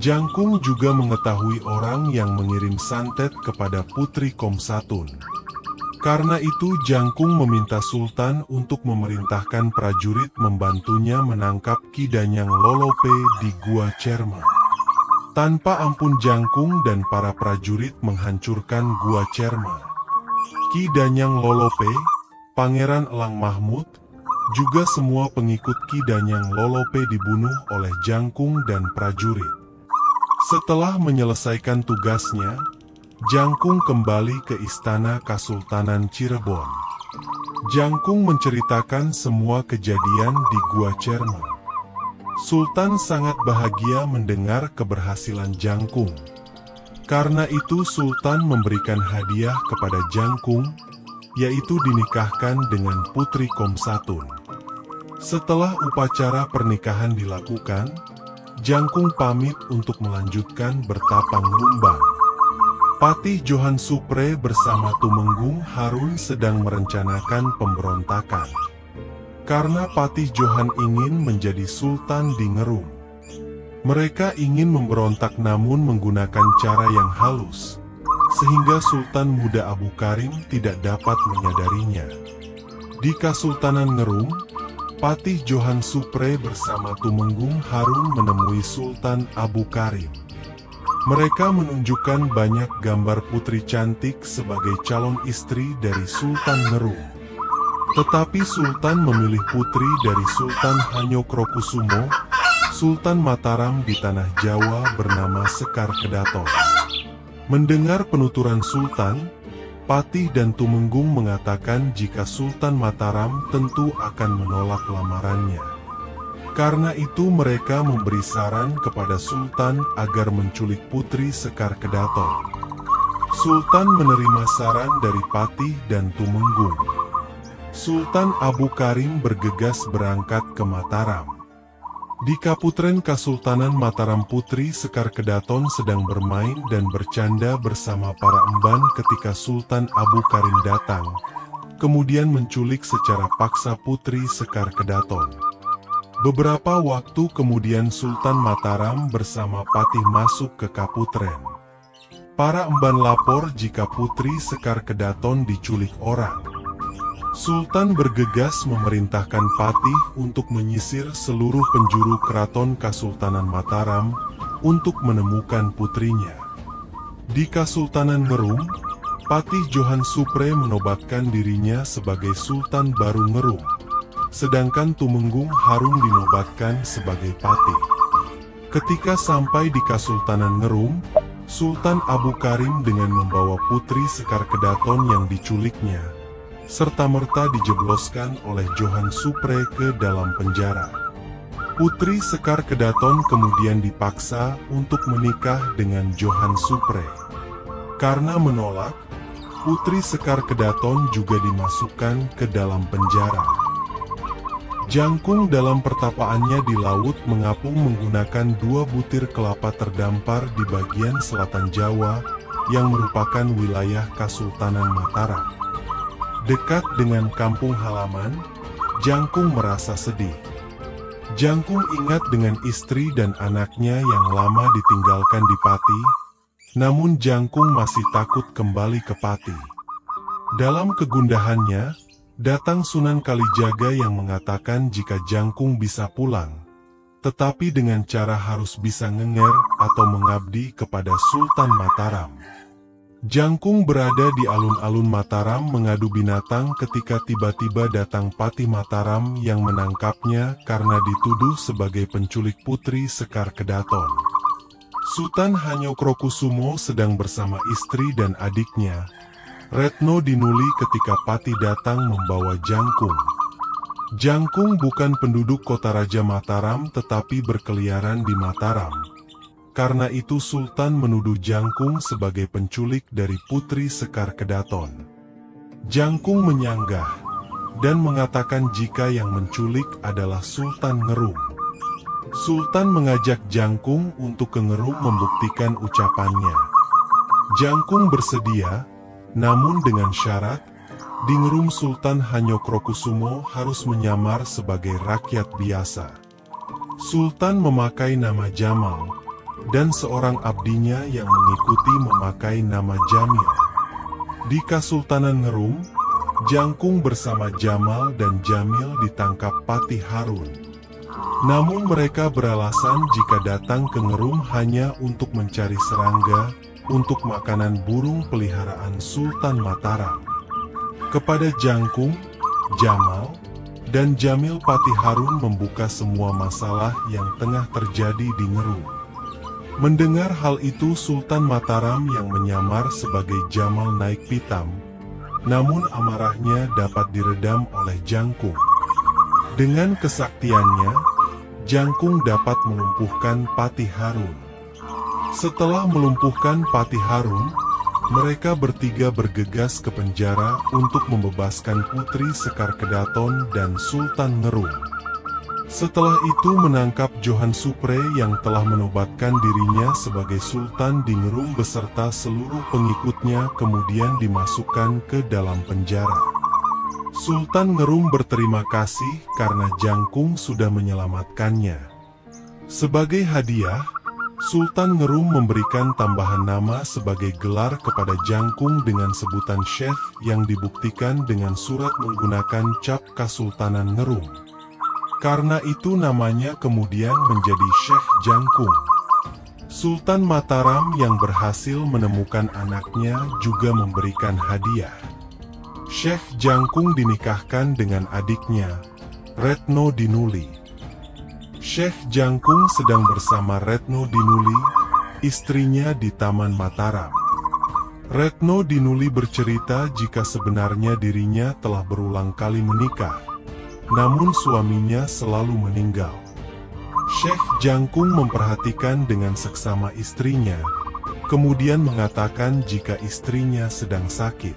Jangkung juga mengetahui orang yang mengirim santet kepada Putri Komsatun. Karena itu Jangkung meminta Sultan untuk memerintahkan prajurit membantunya menangkap Ki Danyang Lolope di Gua Cerme. Tanpa ampun Jangkung dan para prajurit menghancurkan Gua Cerme. Ki Danyang Lolope, Pangeran Elang Mahmud, juga semua pengikut Ki Danyang Lolope dibunuh oleh Jangkung dan prajurit. Setelah menyelesaikan tugasnya, Jangkung kembali ke istana Kasultanan Cirebon. Jangkung menceritakan semua kejadian di Gua Cerme. Sultan sangat bahagia mendengar keberhasilan Jangkung. Karena itu Sultan memberikan hadiah kepada Jangkung, yaitu dinikahkan dengan Putri Komsatun. Setelah upacara pernikahan dilakukan, Jangkung pamit untuk melanjutkan bertapa ngumbang. Patih Johan Supre bersama Tumenggung Harun sedang merencanakan pemberontakan. Karena Patih Johan ingin menjadi sultan di Ngerum. Mereka ingin memberontak namun menggunakan cara yang halus, sehingga Sultan Muda Abu Karim tidak dapat menyadarinya. Di Kasultanan Ngerum, Patih Johan Supre bersama Tumenggung Harun menemui Sultan Abu Karim. Mereka menunjukkan banyak gambar putri cantik sebagai calon istri dari Sultan Ngerum. Tetapi Sultan memilih putri dari Sultan Hanyokrokusumo, Sultan Mataram di tanah Jawa bernama Sekar Kedaton. Mendengar penuturan Sultan, Patih dan Tumenggung mengatakan jika Sultan Mataram tentu akan menolak lamarannya. Karena itu mereka memberi saran kepada Sultan agar menculik Putri Sekar Kedaton. Sultan menerima saran dari Patih dan Tumenggung. Sultan Abu Karim bergegas berangkat ke Mataram. Di Kaputren Kasultanan Mataram, Putri Sekar Kedaton sedang bermain dan bercanda bersama para emban ketika Sultan Abu Karim datang, kemudian menculik secara paksa Putri Sekar Kedaton. Beberapa waktu kemudian Sultan Mataram bersama Patih masuk ke Kaputren. Para emban lapor jika Putri Sekar Kedaton diculik orang. Sultan bergegas memerintahkan Patih untuk menyisir seluruh penjuru keraton Kasultanan Mataram untuk menemukan putrinya. Di Kasultanan Ngerum, Patih Johan Supre menobatkan dirinya sebagai Sultan baru Ngerum, sedangkan Tumenggung Harun dinobatkan sebagai Patih. Ketika sampai di Kasultanan Ngerum, Sultan Abu Karim dengan membawa Putri Sekar Kedaton yang diculiknya, serta-merta dijebloskan oleh Johan Supre ke dalam penjara. Putri Sekar Kedaton kemudian dipaksa untuk menikah dengan Johan Supre. Karena menolak, Putri Sekar Kedaton juga dimasukkan ke dalam penjara. Jangkung dalam pertapaannya di laut mengapung menggunakan 2 butir kelapa terdampar di bagian selatan Jawa yang merupakan wilayah Kasultanan Mataram. Dekat dengan kampung halaman, Jangkung merasa sedih. Jangkung ingat dengan istri dan anaknya yang lama ditinggalkan di Pati, namun Jangkung masih takut kembali ke Pati. Dalam kegundahannya, datang Sunan Kalijaga yang mengatakan jika Jangkung bisa pulang, tetapi dengan cara harus bisa ngenger atau mengabdi kepada Sultan Mataram. Jangkung berada di alun-alun Mataram mengadu binatang ketika tiba-tiba datang Patih Mataram yang menangkapnya karena dituduh sebagai penculik Putri Sekar Kedaton. Sultan Hanyokrokusumo sedang bersama istri dan adiknya, Retno Dinuli, ketika Patih datang membawa Jangkung. Jangkung bukan penduduk kota Raja Mataram tetapi berkeliaran di Mataram. Karena itu Sultan menuduh Jangkung sebagai penculik dari Putri Sekar Kedaton. Jangkung menyanggah dan mengatakan jika yang menculik adalah Sultan Ngerum. Sultan mengajak Jangkung untuk ke Ngerum membuktikan ucapannya. Jangkung bersedia, namun dengan syarat, di Ngerum Sultan Hanyokrokusumo harus menyamar sebagai rakyat biasa. Sultan memakai nama Jamal, dan seorang abdinya yang mengikuti memakai nama Jamil. Di Kasultanan Ngerum, Jangkung bersama Jamal dan Jamil ditangkap Patih Harun. Namun mereka beralasan jika datang ke Ngerum hanya untuk mencari serangga untuk makanan burung peliharaan Sultan Mataram. Kepada Jangkung, Jamal, dan Jamil, Patih Harun membuka semua masalah yang tengah terjadi di Ngerum. Mendengar hal itu Sultan Mataram yang menyamar sebagai Jamal naik pitam, namun amarahnya dapat diredam oleh Jangkung. Dengan kesaktiannya, Jangkung dapat melumpuhkan Patih Harun. Setelah melumpuhkan Patih Harun, mereka bertiga bergegas ke penjara untuk membebaskan Putri Sekar Kedaton dan Sultan Ngerum. Setelah itu menangkap Johan Supre yang telah menobatkan dirinya sebagai Sultan di Ngerum beserta seluruh pengikutnya, kemudian dimasukkan ke dalam penjara. Sultan Ngerum berterima kasih karena Jangkung sudah menyelamatkannya. Sebagai hadiah, Sultan Ngerum memberikan tambahan nama sebagai gelar kepada Jangkung dengan sebutan Syekh yang dibuktikan dengan surat menggunakan cap Kasultanan Ngerum. Karena itu namanya kemudian menjadi Syekh Jangkung. Sultan Mataram yang berhasil menemukan anaknya juga memberikan hadiah. Syekh Jangkung dinikahkan dengan adiknya, Retno Dinuli. Syekh Jangkung sedang bersama Retno Dinuli, istrinya di Taman Mataram. Retno Dinuli bercerita jika sebenarnya dirinya telah berulang kali menikah, namun suaminya selalu meninggal. Syekh Jangkung memperhatikan dengan seksama istrinya, kemudian mengatakan jika istrinya sedang sakit.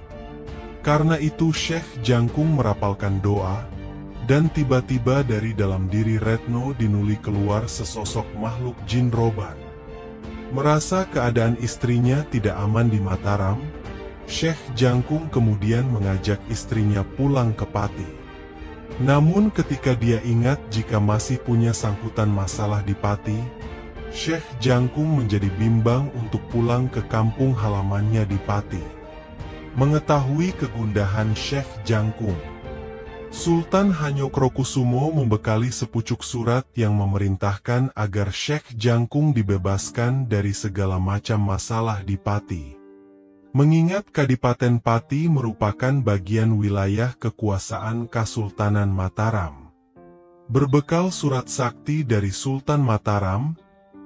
Karena itu Syekh Jangkung merapalkan doa, dan tiba-tiba dari dalam diri Retno Dinuli keluar sesosok makhluk jin roban. Merasa keadaan istrinya tidak aman di Mataram, Syekh Jangkung kemudian mengajak istrinya pulang ke Pati. Namun ketika dia ingat jika masih punya sangkutan masalah di Pati, Syekh Jangkung menjadi bimbang untuk pulang ke kampung halamannya di Pati. Mengetahui kegundahan Syekh Jangkung, Sultan Hanyokrokusumo membekali sepucuk surat yang memerintahkan agar Syekh Jangkung dibebaskan dari segala macam masalah di Pati. Mengingat Kadipaten Pati merupakan bagian wilayah kekuasaan Kasultanan Mataram. Berbekal surat sakti dari Sultan Mataram,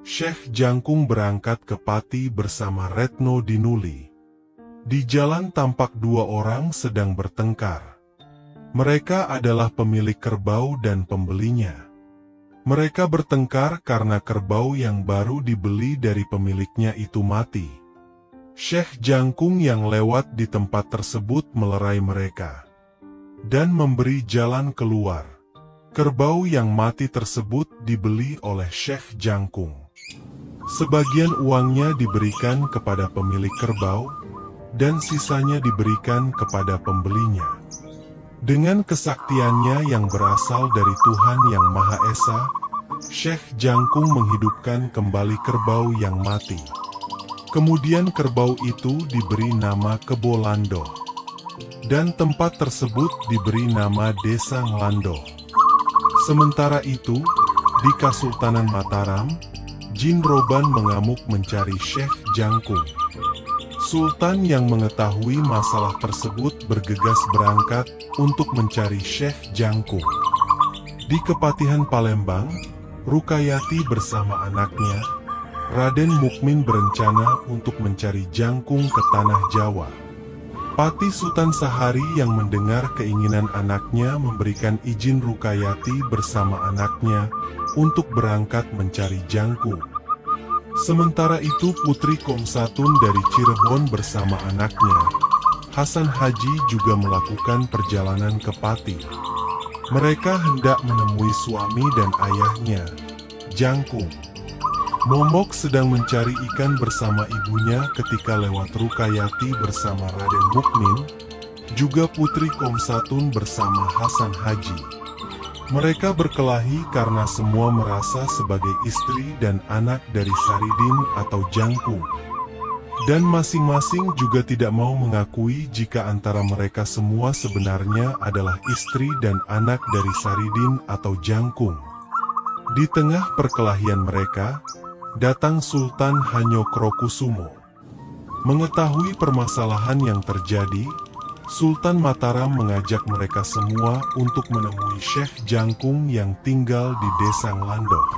Syekh Jangkung berangkat ke Pati bersama Retno Dinuli. Di jalan tampak dua orang sedang bertengkar. Mereka adalah pemilik kerbau dan pembelinya. Mereka bertengkar karena kerbau yang baru dibeli dari pemiliknya itu mati. Syekh Jangkung yang lewat di tempat tersebut melerai mereka dan memberi jalan keluar. Kerbau yang mati tersebut dibeli oleh Syekh Jangkung. Sebagian uangnya diberikan kepada pemilik kerbau, dan sisanya diberikan kepada pembelinya. Dengan kesaktiannya yang berasal dari Tuhan Yang Maha Esa, Syekh Jangkung menghidupkan kembali kerbau yang mati. Kemudian kerbau itu diberi nama Kebo Lando, dan tempat tersebut diberi nama Desa Ngelando. Sementara itu, di Kasultanan Mataram, jin roban mengamuk mencari Syekh Jangkung. Sultan yang mengetahui masalah tersebut bergegas berangkat untuk mencari Syekh Jangkung. Di Kepatihan Palembang, Rukayati bersama anaknya, Raden Mukmin berencana untuk mencari Jangkung ke tanah Jawa. Pati Sutan Sahari yang mendengar keinginan anaknya memberikan izin Rukayati bersama anaknya untuk berangkat mencari Jangkung. Sementara itu Putri Komsatun dari Cirebon bersama anaknya, Hasan Haji juga melakukan perjalanan ke Pati. Mereka hendak menemui suami dan ayahnya, Jangkung. Momok sedang mencari ikan bersama ibunya ketika lewat Rukayati bersama Raden Mukmin, juga Putri Komsatun bersama Hasan Haji. Mereka berkelahi karena semua merasa sebagai istri dan anak dari Saridin atau Jangkung. Dan masing-masing juga tidak mau mengakui jika antara mereka semua sebenarnya adalah istri dan anak dari Saridin atau Jangkung. Di tengah perkelahian mereka, datang Sultan Hanyokrokusumo. Mengetahui permasalahan yang terjadi, Sultan Mataram mengajak mereka semua untuk menemui Syekh Jangkung yang tinggal di Desa Nglandok.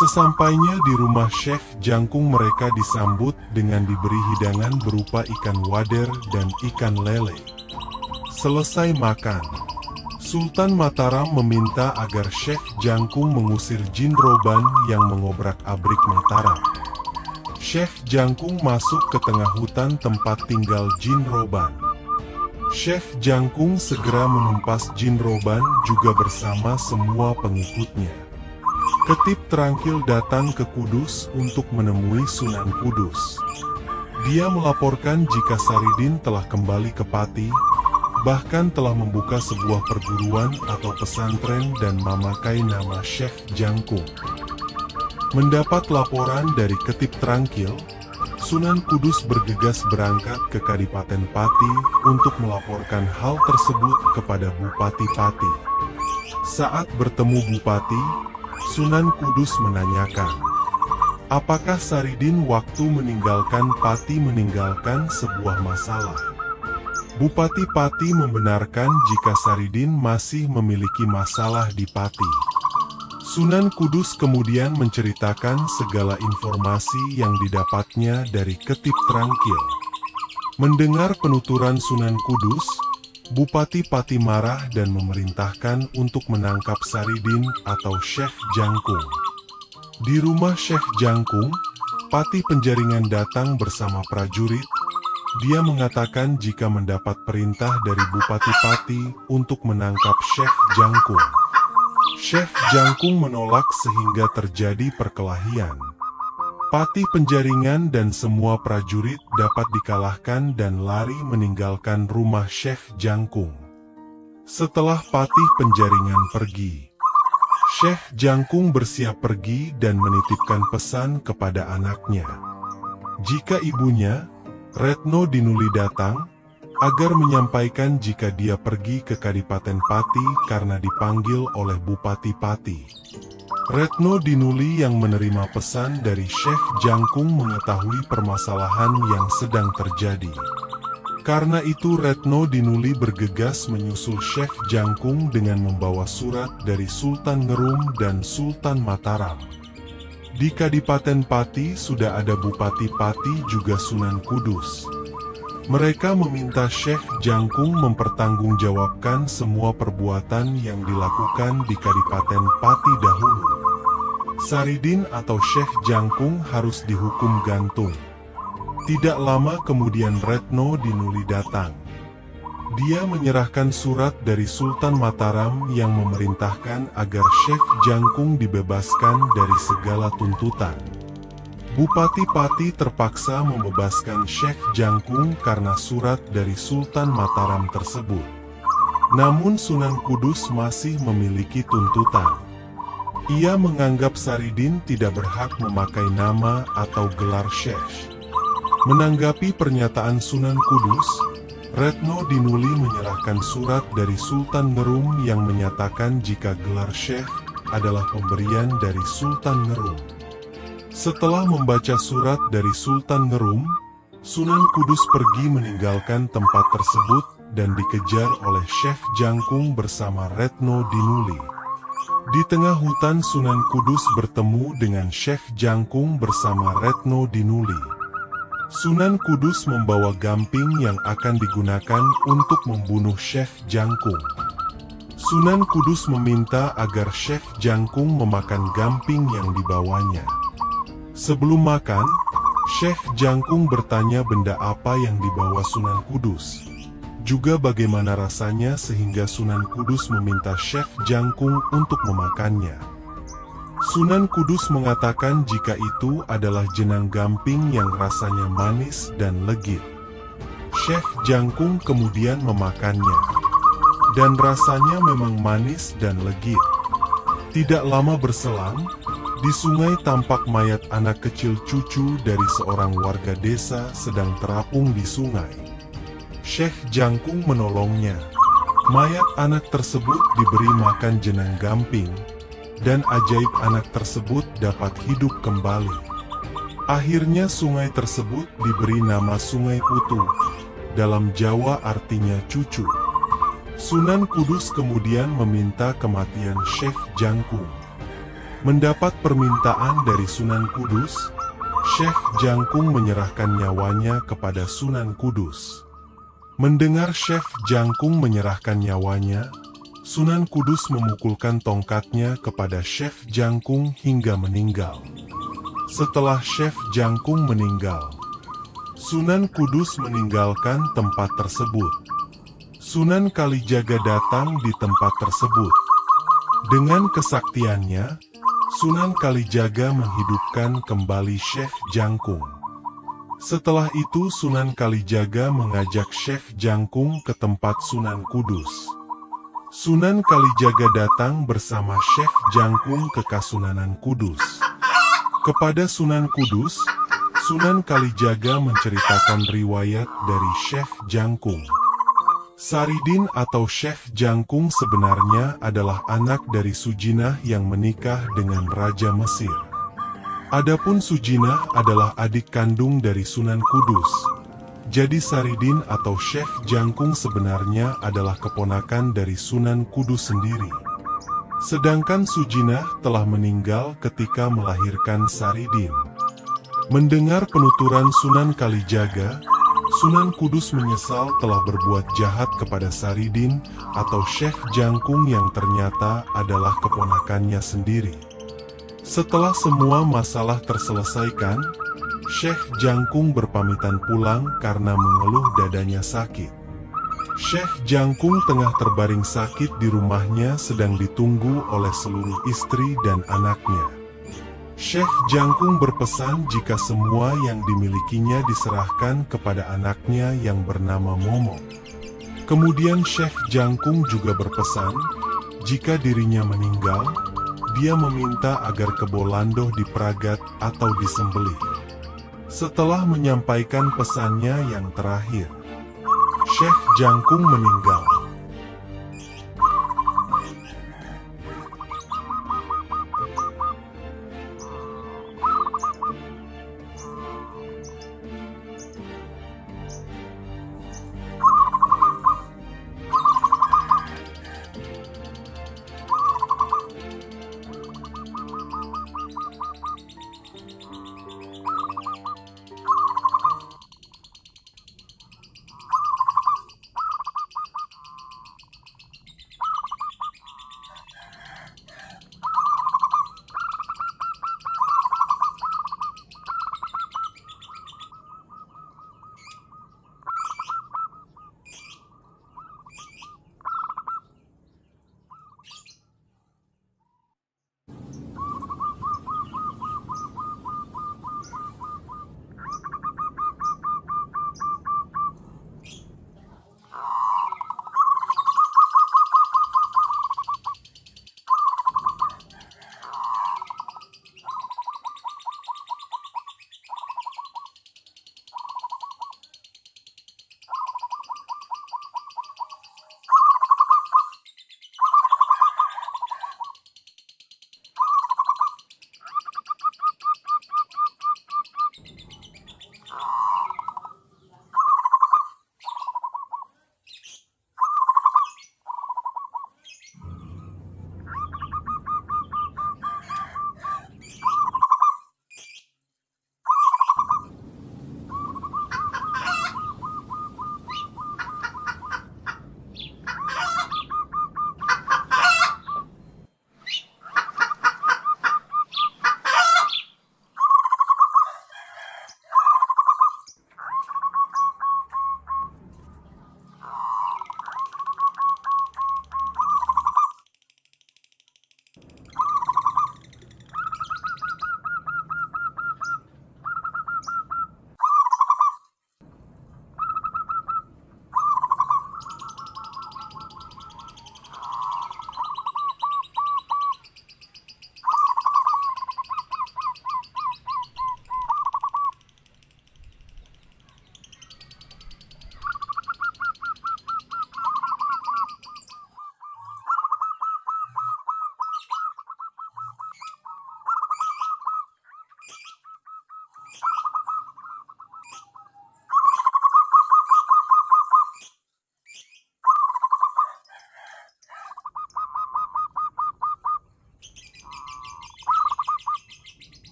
Sesampainya di rumah Syekh Jangkung, mereka disambut dengan diberi hidangan berupa ikan wader dan ikan lele. Selesai makan, Sultan Mataram meminta agar Syekh Jangkung mengusir jin roban yang mengobrak-abrik Mataram. Syekh Jangkung masuk ke tengah hutan tempat tinggal jin roban. Syekh Jangkung segera menumpas jin roban juga bersama semua pengikutnya. Ketip Trangkil datang ke Kudus untuk menemui Sunan Kudus. Dia melaporkan jika Saridin telah kembali ke Pati, bahkan telah membuka sebuah perguruan atau pesantren dan memakai nama Syekh Jangkung. Mendapat laporan dari Ketip Trangkil, Sunan Kudus bergegas berangkat ke Kadipaten Pati untuk melaporkan hal tersebut kepada Bupati Pati. Saat bertemu Bupati, Sunan Kudus menanyakan, apakah Saridin waktu meninggalkan Pati meninggalkan sebuah masalah? Bupati Pati membenarkan jika Saridin masih memiliki masalah di Pati. Sunan Kudus kemudian menceritakan segala informasi yang didapatnya dari Ketip Trangkil. Mendengar penuturan Sunan Kudus, Bupati Pati marah dan memerintahkan untuk menangkap Saridin atau Syekh Jangkung. Di rumah Syekh Jangkung, Pati Penjaringan datang bersama prajurit. Dia mengatakan jika mendapat perintah dari Bupati Pati untuk menangkap Syekh Jangkung. Syekh Jangkung menolak sehingga terjadi perkelahian. Pati Penjaringan dan semua prajurit dapat dikalahkan dan lari meninggalkan rumah Syekh Jangkung. Setelah Pati Penjaringan pergi, Syekh Jangkung bersiap pergi dan menitipkan pesan kepada anaknya. Jika ibunya, Retno Dinuli datang, agar menyampaikan jika dia pergi ke Kadipaten Pati karena dipanggil oleh Bupati Pati. Retno Dinuli yang menerima pesan dari Syekh Jangkung mengetahui permasalahan yang sedang terjadi. Karena itu Retno Dinuli bergegas menyusul Syekh Jangkung dengan membawa surat dari Sultan Ngerum dan Sultan Mataram. Di Kadipaten Pati sudah ada Bupati Pati juga Sunan Kudus. Mereka meminta Syekh Jangkung mempertanggungjawabkan semua perbuatan yang dilakukan di Kadipaten Pati dahulu. Saridin atau Syekh Jangkung harus dihukum gantung. Tidak lama kemudian Retno Dinuli datang. Dia menyerahkan surat dari Sultan Mataram yang memerintahkan agar Syekh Jangkung dibebaskan dari segala tuntutan. Bupati Pati terpaksa membebaskan Syekh Jangkung karena surat dari Sultan Mataram tersebut. Namun Sunan Kudus masih memiliki tuntutan. Ia menganggap Saridin tidak berhak memakai nama atau gelar Syekh. Menanggapi pernyataan Sunan Kudus, Retno Dinuli menyerahkan surat dari Sultan Ngerum yang menyatakan jika gelar Syekh adalah pemberian dari Sultan Ngerum. Setelah membaca surat dari Sultan Ngerum, Sunan Kudus pergi meninggalkan tempat tersebut dan dikejar oleh Syekh Jangkung bersama Retno Dinuli. Di tengah hutan Sunan Kudus bertemu dengan Syekh Jangkung bersama Retno Dinuli. Sunan Kudus membawa gamping yang akan digunakan untuk membunuh Syekh Jangkung. Sunan Kudus meminta agar Syekh Jangkung memakan gamping yang dibawanya. Sebelum makan, Syekh Jangkung bertanya benda apa yang dibawa Sunan Kudus. Juga bagaimana rasanya sehingga Sunan Kudus meminta Syekh Jangkung untuk memakannya. Sunan Kudus mengatakan jika itu adalah jenang gamping yang rasanya manis dan legit. Syekh Jangkung kemudian memakannya. Dan rasanya memang manis dan legit. Tidak lama berselang, di sungai tampak mayat anak kecil cucu dari seorang warga desa sedang terapung di sungai. Syekh Jangkung menolongnya. Mayat anak tersebut diberi makan jenang gamping, dan ajaib anak tersebut dapat hidup kembali. Akhirnya sungai tersebut diberi nama Sungai Putu, dalam Jawa artinya cucu. Sunan Kudus kemudian meminta kematian Syekh Jangkung. Mendapat permintaan dari Sunan Kudus, Syekh Jangkung menyerahkan nyawanya kepada Sunan Kudus. Mendengar Syekh Jangkung menyerahkan nyawanya, Sunan Kudus memukulkan tongkatnya kepada Syekh Jangkung hingga meninggal. Setelah Syekh Jangkung meninggal, Sunan Kudus meninggalkan tempat tersebut. Sunan Kalijaga datang di tempat tersebut. Dengan kesaktiannya, Sunan Kalijaga menghidupkan kembali Syekh Jangkung. Setelah itu Sunan Kalijaga mengajak Syekh Jangkung ke tempat Sunan Kudus. Sunan Kalijaga datang bersama Syekh Jangkung ke Kasunanan Kudus. Kepada Sunan Kudus, Sunan Kalijaga menceritakan riwayat dari Syekh Jangkung. Saridin atau Syekh Jangkung sebenarnya adalah anak dari Sujinah yang menikah dengan Raja Mesir. Adapun Sujinah adalah adik kandung dari Sunan Kudus. Jadi Saridin atau Syekh Jangkung sebenarnya adalah keponakan dari Sunan Kudus sendiri. Sedangkan Sujinah telah meninggal ketika melahirkan Saridin. Mendengar penuturan Sunan Kalijaga, Sunan Kudus menyesal telah berbuat jahat kepada Saridin atau Syekh Jangkung yang ternyata adalah keponakannya sendiri. Setelah semua masalah terselesaikan, Syekh Jangkung berpamitan pulang karena mengeluh dadanya sakit. Syekh Jangkung tengah terbaring sakit di rumahnya sedang ditunggu oleh seluruh istri dan anaknya. Syekh Jangkung berpesan jika semua yang dimilikinya diserahkan kepada anaknya yang bernama Momo. Kemudian Syekh Jangkung juga berpesan, jika dirinya meninggal, dia meminta agar kebo landoh diperagat atau disembelih. Setelah menyampaikan pesannya yang terakhir, Syekh Jangkung meninggal.